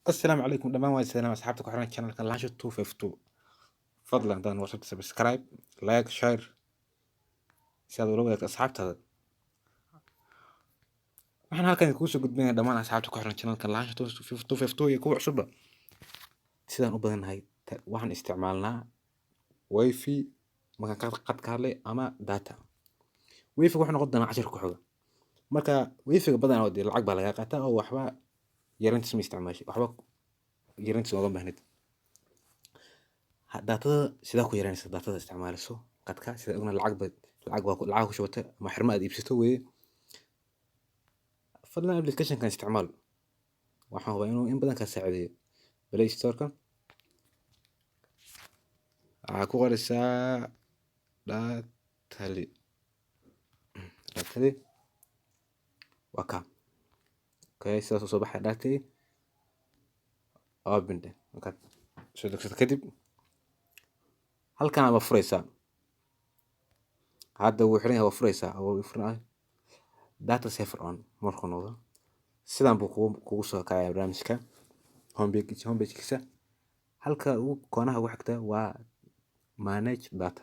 السلام عليكم دمان waa salaam asxaabta ku xiran channelka Lansha 252 fadlan hadaan wasabta subscribe like share si aad ula wadaagto asxaabtaada waxaan halkan kuu soo gudbinayaa dhammaan asxaabta ku xiran channelka Lansha 252 iyo kuwa cusubba sidaan u badanahay waxaan isticmaalnaa wifi markaan qad ka hadlay ama data wifi wuxuu noqon doonaa cashir ku xiga marka wifi badan oo lacag baa laga qaataa oo waxba yarantiis ma isticmaashay waxba yarantiis uga baahnid datada sidaa ku yaranaysa datada isticmaalayso qadka sida ogna lacag ku shubata ama xirmo aad iibsato weeye fadlan applicationkan isticmaal waxaan hubaa inuu in badan ka saacideeyo play storeka waxaa ku qoraysaa datali waa ka okay sidaas soo baxay datay open markaad soo degsato kadib halkan aad furaysaa hadda wuu xiran yahay waa furaysaa oo furnaay data saver on markuu noqdo sidaan buu kugu soo kacaya barnaamijka homepage-kiisa halka uu koonaha ugu xigta waa manage data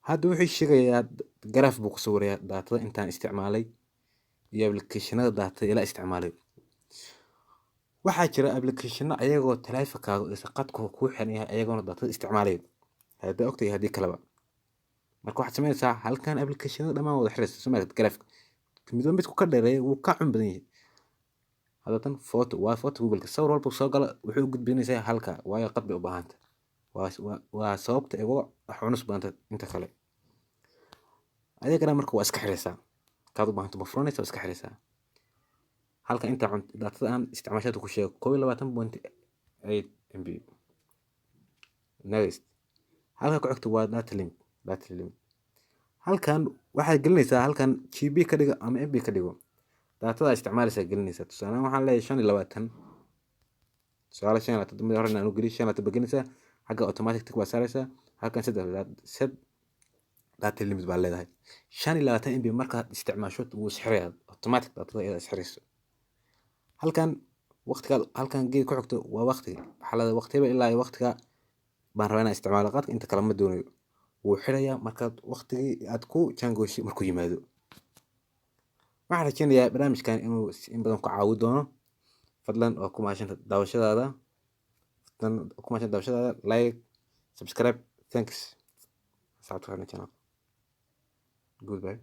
hadda wuxuu sheegayaa graph buu ku sawirayaa datada intaan isticmaalay iyo applicationada datada ila isticmaalay waxaa jira applicationo ayagoo taleefankaaga isa qadku ku xiran yahay ayagoona datada isticmaalay hadda ogtay haddii kaleba marka waxaad sameynaysaa halkan applicationada dhammaan wada xiraysa sumaaad graph midku ka dheereeyo wuu ka cun badan yahay hadatan photo waa photo google sawir walba soo gala wuxuu gudbinaysaa halka waayo qad bay u baahanta waa sababta ay uga cunus badanta inta kale adigana marka waa iska xiraysaa kaad u baahanto ma furanaysa waa iska xiraysaa halka inta datada aan isticmaashada ku sheego 22.8 MB next halka ku xigta waa data limit halkan waxaad gelinaysaa halkan GB ka dhigo ama MB ka dhigo datada isticmaalaysaa gelinaysaa tusaale waxaan leeyahay 25 su'aalo 25 mid horena aanu geliyo 25 bagelinaysaa xagga automatic tick waa saaraysaa halkan set data limit baa leedahay 25 MB markaad isticmaasho wuu isxirayaa automatic datada iyada isxirayso halkan waqtiga halkan geed ku xigto waa waqtiga xaalada waqtiga ilaa ay waqtiga baan rabaa inaan isticmaalo qadka inta kale ma doonayo wuu xirayaa markaad waqtigii aad ku jangooshay markuu yimaado waxaan rajeynayaa barnaamijkan inuu in badan ku caawin doono fadlan waa ku mahadsantahay daawashadaada like subscribe thanks asxaabta channel goodbye